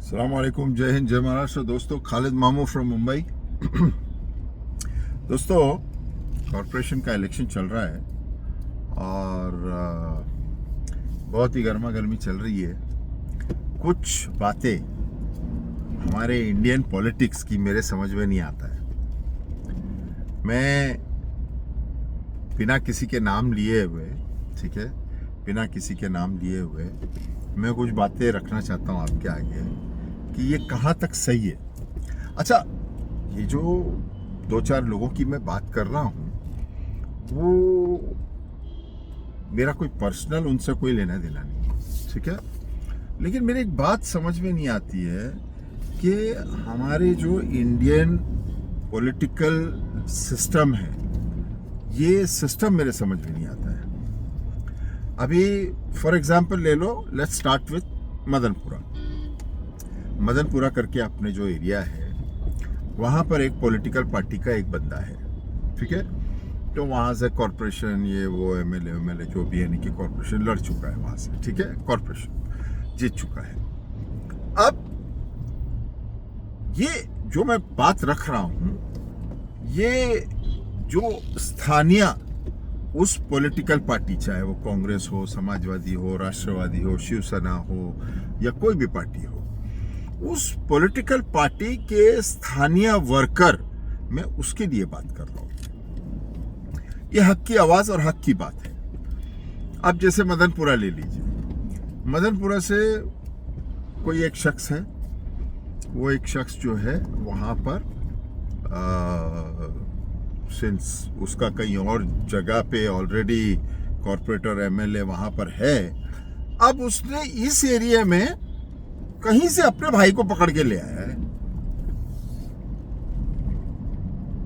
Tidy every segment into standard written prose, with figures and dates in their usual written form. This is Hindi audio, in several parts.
अस्सलाम वालेकुम, जय हिंद, जय महाराष्ट्र। दोस्तों, खालिद मामू फ्रॉम मुंबई। दोस्तों, कॉरपोरेशन का इलेक्शन चल रहा है और बहुत ही गर्मा गर्मी चल रही है। कुछ बातें हमारे इंडियन पॉलिटिक्स की मेरे समझ में नहीं आता है। मैं बिना किसी के नाम लिए हुए, ठीक है, बिना किसी के नाम लिए हुए मैं कुछ बातें रखना चाहता हूँ आपके आगे कि ये कहाँ तक सही है। अच्छा, ये जो दो चार लोगों की मैं बात कर रहा हूँ, वो मेरा कोई पर्सनल उनसे कोई लेना देना नहीं है, ठीक है। लेकिन मेरी एक बात समझ में नहीं आती है कि हमारे जो इंडियन पॉलिटिकल सिस्टम है, ये सिस्टम मेरे समझ में नहीं आता है। अभी फॉर एग्जाम्पल ले लो, let's start with Madanpura. Madanpura करके अपने जो एरिया है, वहाँ पर एक पॉलिटिकल पार्टी का एक बंदा है, ठीक है। तो वहाँ से कॉरपोरेशन, ये वो एमएलए जो भी है, कि कॉरपोरेशन लड़ चुका है वहाँ से, ठीक है, कॉरपोरेशन जीत चुका है। अब ये जो मैं बात रख रहा हूँ, ये जो स्थानीय उस पॉलिटिकल पार्टी, चाहे वो कांग्रेस हो, समाजवादी हो, राष्ट्रवादी हो, शिवसेना हो या कोई भी पार्टी हो, उस पॉलिटिकल पार्टी के स्थानीय वर्कर, मैं उसके लिए बात कर रहा हूं। ये हक की आवाज और हक की बात है। अब जैसे मदनपुरा ले लीजिए। मदनपुरा से कोई एक शख्स है, वो एक शख्स जो है वहां पर सिंस उसका कहीं और जगह पे ऑलरेडी कॉर्पोरेटर एमएलए वहां पर है, अब उसने इस एरिया में कहीं से अपने भाई को पकड़ के ले आया है।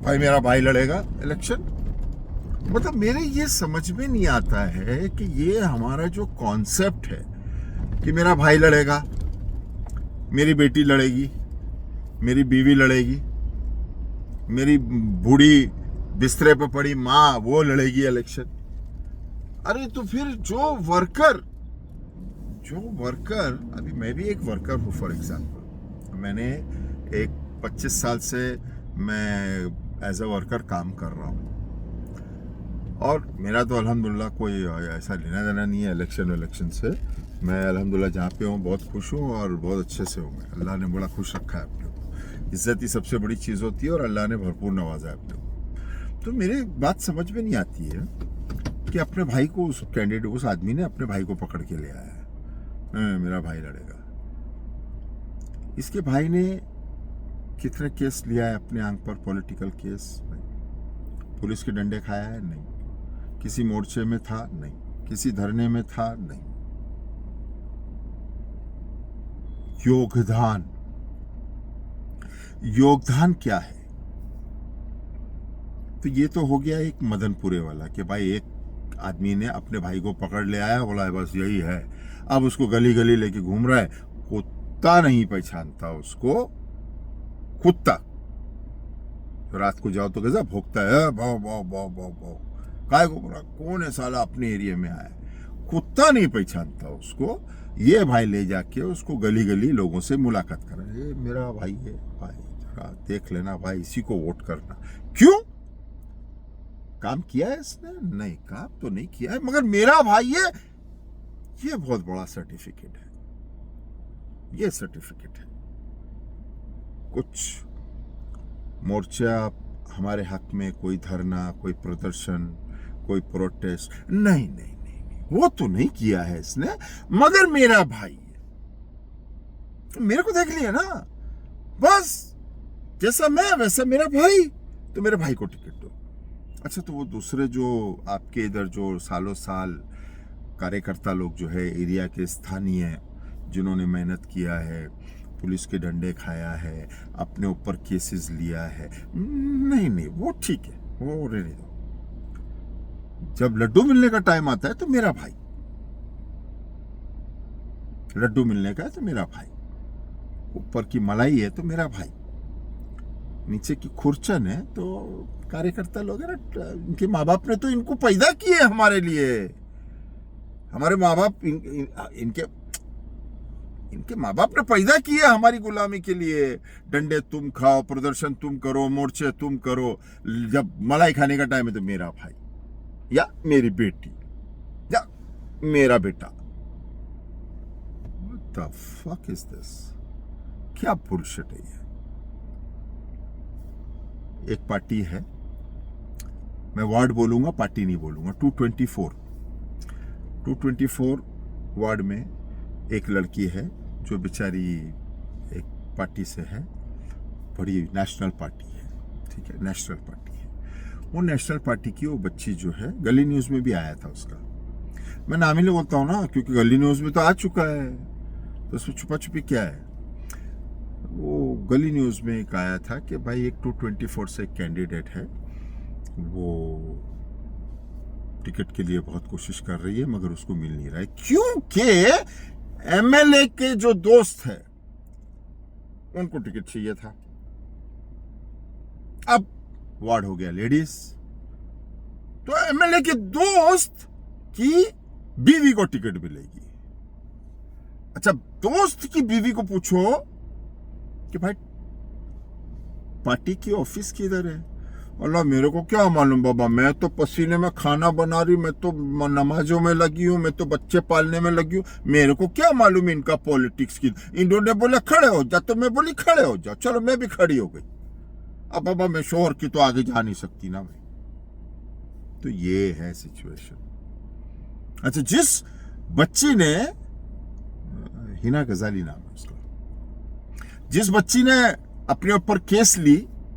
भाई, मेरा भाई लड़ेगा इलेक्शन। मतलब मेरे ये समझ में नहीं आता है कि ये हमारा जो कॉन्सेप्ट है कि मेरा भाई लड़ेगा, मेरी बेटी लड़ेगी, मेरी बीवी लड़ेगी, मेरी बूढ़ी बिस्तरे पे पड़ी माँ वो लड़ेगी इलेक्शन। अरे तो फिर जो वर्कर, अभी मैं भी एक वर्कर हूँ। फॉर एग्जांपल, मैंने एक 25 साल से मैं एज अ वर्कर काम कर रहा हूँ और मेरा तो अल्हम्दुलिल्लाह कोई ऐसा लेना देना नहीं है इलेक्शन से। मैं अल्हम्दुलिल्लाह जहाँ पे हूँ बहुत खुश हूँ और बहुत अच्छे से हूँ। मैं, अल्लाह ने बड़ा खुश रखा है अपने को। इज्जत ही सबसे बड़ी चीज़ होती है और अल्लाह ने भरपूर नवाजा है अपने को। तो मेरे बात समझ में नहीं आती है कि अपने भाई को, उस कैंडिडेट, उस आदमी ने अपने भाई को पकड़ के ले आया है, मेरा भाई लड़ेगा। इसके भाई ने कितने केस लिया है अपने आंख पर, पॉलिटिकल केस? नहीं। पुलिस के डंडे खाया है? नहीं। किसी मोर्चे में था? नहीं। किसी धरने में था? नहीं। योगदान क्या है? तो ये तो हो गया एक मदनपुरे वाला कि भाई एक आदमी ने अपने भाई को पकड़ ले आया, बोला है बस यही है। अब उसको गली गली लेके घूम रहा है। कुत्ता नहीं पहचानता उसको, कुत्ता। तो रात को जाओ तो कैसा भोंकता है, भाव भाव भाव भाव भाव, काय को बोला, कौन है साला अपने एरिया में आया? कुत्ता नहीं पहचानता उसको। ये भाई ले जाके उसको गली गली लोगों से मुलाकात करा, ये मेरा भाई है, भाई जरा देख लेना भाई, इसी को वोट करना। क्यों? काम किया है इसने? नहीं, काम तो नहीं किया है, मगर मेरा भाई है। ये बहुत बड़ा सर्टिफिकेट है। ये सर्टिफिकेट है। कुछ मोर्चा हमारे हक में, कोई धरना, कोई प्रदर्शन, कोई प्रोटेस्ट, नहीं नहीं नहीं नहीं, वो तो नहीं किया है इसने, मगर मेरा भाई है। मेरे को देख लिया ना, बस जैसा मैं वैसा मेरा भाई, तो मेरे भाई को टिकट दो। अच्छा, तो वो दूसरे जो आपके इधर जो सालों साल कार्यकर्ता लोग जो है एरिया के स्थानीय, जिन्होंने मेहनत किया है, पुलिस के डंडे खाया है, अपने ऊपर केसेस लिया है, नहीं नहीं, वो ठीक है, वो रहने दो। जब लड्डू मिलने का टाइम आता है तो मेरा भाई, लड्डू मिलने का है तो मेरा भाई, ऊपर की मलाई है तो मेरा भाई, नीचे की खुरचन है तो कार्यकर्ता लोग है ना। इनके माँ बाप ने तो इनको पैदा किए हमारे लिए। हमारे माँ बाप इनके इनके माँ बाप ने पैदा किए हमारी गुलामी के लिए। डंडे तुम खाओ, प्रदर्शन तुम करो, मोर्चे तुम करो, जब मलाई खाने का टाइम है तो मेरा भाई या मेरी बेटी या मेरा बेटा। What the fuck is this? क्या बुलशिट है ये। एक पार्टी है, मैं वार्ड बोलूंगा, पार्टी नहीं बोलूंगा, 224 वार्ड में एक लड़की है जो बेचारी एक पार्टी से है, बड़ी नेशनल पार्टी है, ठीक है, नेशनल पार्टी है। वो नेशनल पार्टी की वो बच्ची जो है, गली न्यूज़ में भी आया था उसका, मैं नाम ही नहीं बोलता हूँ ना, क्योंकि गली न्यूज़ में तो आ चुका है, तो उसमें छुपा छुपी क्या है। वो गली न्यूज़ में एक आया था कि भाई एक 224 से एक कैंडिडेट है, वो टिकट के लिए बहुत कोशिश कर रही है मगर उसको मिल नहीं रहा है, क्योंकि एमएलए के जो दोस्त है उनको टिकट चाहिए था। अब वार्ड हो गया लेडीज, तो एमएलए के दोस्त की बीवी को टिकट मिलेगी। अच्छा, दोस्त की बीवी को पूछो कि भाई पार्टी की ऑफिस किधर है। अल्लाह मेरे को क्या मालूम बाबा, मैं तो पसीने में खाना बना रही, मैं तो नमाजों में लगी हूँ, मैं तो बच्चे पालने में लगी हूँ, मेरे को क्या मालूम इनका पॉलिटिक्स की। इन्होंने बोला खड़े हो जा, तो मैं बोली खड़े हो जा, चलो मैं भी खड़ी हो गई। अब बाबा मैं शोहर की तो आगे जा नहीं सकती ना भाई। तो ये है सिचुएशन। अच्छा, जिस बच्ची ने, हिना गजाली नाम है उसका, जिस बच्ची ने अपने ऊपर केस ली,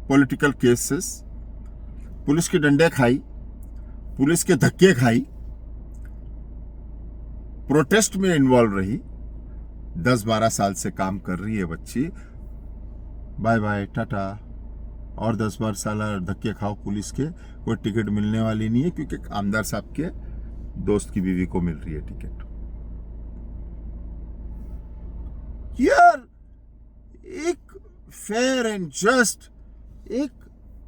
पॉलिटिकल केसेस, पुलिस के डंडे खाई, पुलिस के धक्के खाई, प्रोटेस्ट में इन्वॉल्व रही, 10-12 साल से काम कर रही है बच्ची, बाय बाय टाटा। और 10-12 साल धक्के खाओ पुलिस के, कोई टिकट मिलने वाली नहीं है, क्योंकि आमदार साहब के दोस्त की बीवी को मिल रही है टिकट। यार एक फेयर एंड जस्ट, एक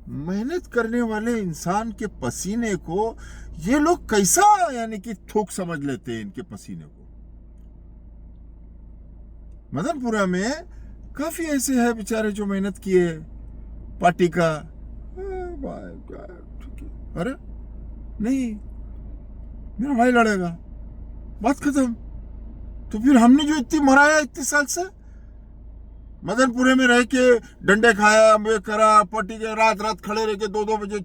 मेहनत करने वाले इंसान के पसीने को ये लोग कैसा यानी कि थूक समझ लेते हैं इनके पसीने को। मदनपुरा में काफी ऐसे हैं बेचारे जो मेहनत किए पार्टी का, ठीक है, अरे नहीं मेरा भाई लड़ेगा, बात खत्म। तो फिर हमने जो इतनी मराया इतने साल से, मदनपुरे में रह के डंडे खाया, वे करा, पार्टी के रात रात खड़े रह के 2-2 बजे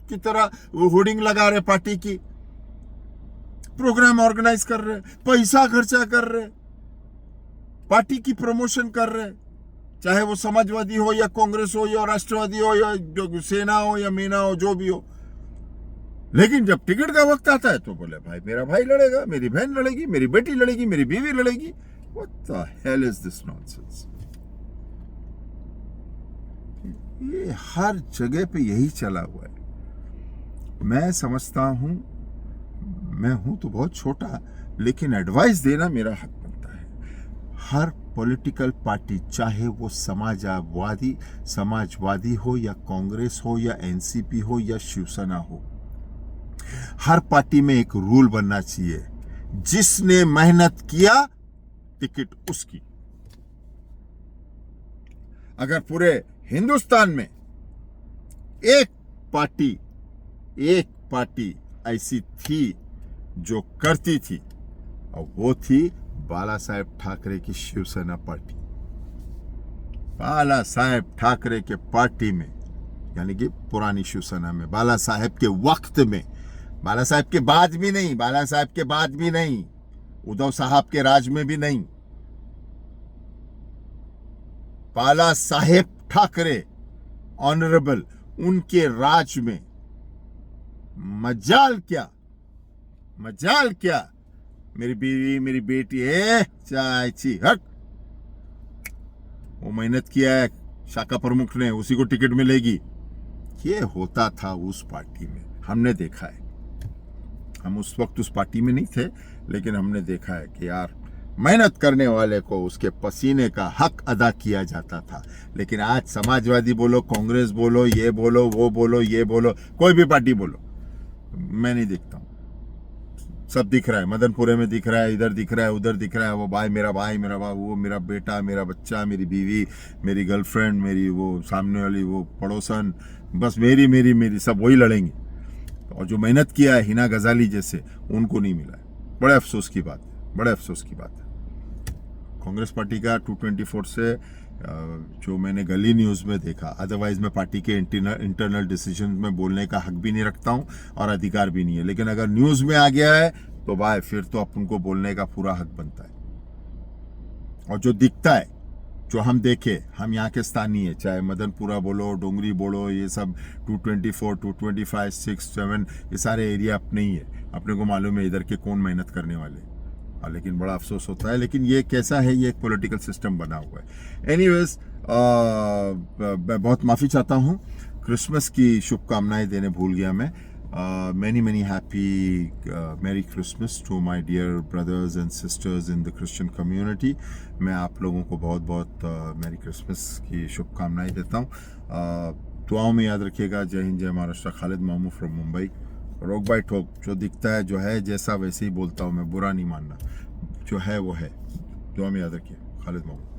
की तरह होर्डिंग लगा रहे, पार्टी की प्रोग्राम ऑर्गेनाइज कर रहे, पैसा खर्चा कर रहे, पार्टी की प्रमोशन कर रहे, चाहे वो समाजवादी हो या कांग्रेस हो या राष्ट्रवादी हो या जो सेना हो या मीना हो, जो भी हो। लेकिन जब टिकट का वक्त आता है तो बोले भाई मेरा भाई लड़ेगा, मेरी बहन लड़ेगी, मेरी बेटी लड़ेगी, मेरी बीवी लड़ेगी। What the hell is this nonsense? ये हर जगह पे यही चला हुआ है। मैं समझता हूं, मैं हूं तो बहुत छोटा, लेकिन एडवाइस देना मेरा हक बनता है। हर पॉलिटिकल पार्टी, चाहे वो समाजवादी हो या कांग्रेस हो या एनसीपी हो या शिवसेना हो, हर पार्टी में एक रूल बनना चाहिए, जिसने मेहनत किया टिकट उसकी। अगर पूरे हिंदुस्तान में एक पार्टी ऐसी थी जो करती थी, और वो थी बाला साहेब ठाकरे की शिवसेना पार्टी। बाला साहेब ठाकरे के पार्टी में, यानी कि पुरानी शिवसेना में, बाला साहेब के वक्त में, बाला साहेब के बाद भी नहीं, बाला साहेब के बाद भी नहीं, उद्धव साहब के राज में भी नहीं, बाला साहेब ठाकरे ऑनरेबल, उनके राज में मजाल क्या मेरी बीवी, मेरी बेटी है चाची, हट, वो मेहनत किया है शाखा प्रमुख ने, उसी को टिकट मिलेगी। ये होता था उस पार्टी में, हमने देखा है। हम उस वक्त उस पार्टी में नहीं थे, लेकिन हमने देखा है कि यार मेहनत करने वाले को उसके पसीने का हक अदा किया जाता था। लेकिन आज समाजवादी बोलो, कांग्रेस बोलो, ये बोलो, वो बोलो, ये बोलो, कोई भी पार्टी बोलो, मैं नहीं देखता हूं। सब दिख रहा है, मदनपुरे में दिख रहा है, इधर दिख रहा है, उधर दिख रहा है, वो भाई मेरा भाई, मेरा भाई, वो मेरा बेटा, मेरा बच्चा, मेरी बीवी, मेरी गर्लफ्रेंड, मेरी वो सामने वाली वो पड़ोसन, बस मेरी मेरी मेरी, सब वही लड़ेंगे। और जो मेहनत किया है हिना गजाली जैसे, उनको नहीं मिला है। बड़े अफसोस की बात है, बड़े अफसोस की बात है। कांग्रेस पार्टी का 224 से जो मैंने गली न्यूज़ में देखा, अदरवाइज मैं पार्टी के इंटरनल डिसीजन में बोलने का हक भी नहीं रखता हूँ और अधिकार भी नहीं है, लेकिन अगर न्यूज़ में आ गया है तो भाई फिर तो अपन को बोलने का पूरा हक बनता है। और जो दिखता है, जो हम देखे, हम यहाँ के स्थानीय, चाहे मदनपुरा बोलो, डोंगरी बोलो, ये सब 224, 225, 6, 7, ये सारे एरिया अपने ही है। अपने को मालूम है इधर के कौन मेहनत करने वाले, लेकिन बड़ा अफसोस होता है। लेकिन ये कैसा है, ये एक पॉलिटिकल सिस्टम बना हुआ है। एनीवेज, मैं बहुत माफ़ी चाहता हूँ, क्रिसमस की शुभकामनाएं देने भूल गया मैं। Many many happy merry Christmas to my dear brothers and sisters in the Christian community. मैं आप लोगों को बहुत बहुत मैरी क्रिसमस की शुभकामनाएं देता हूँ। दुआओं में याद रखिएगा। जय हिंद, जय महाराष्ट्र। खालिद मामू फ्रॉम मुंबई। रोक बाय ठोक, जो दिखता है, जो है, जैसा वैसे ही बोलता हूँ मैं, बुरा नहीं मानना, जो है वो है। दुआ में याद रखिए। खालिद मामू।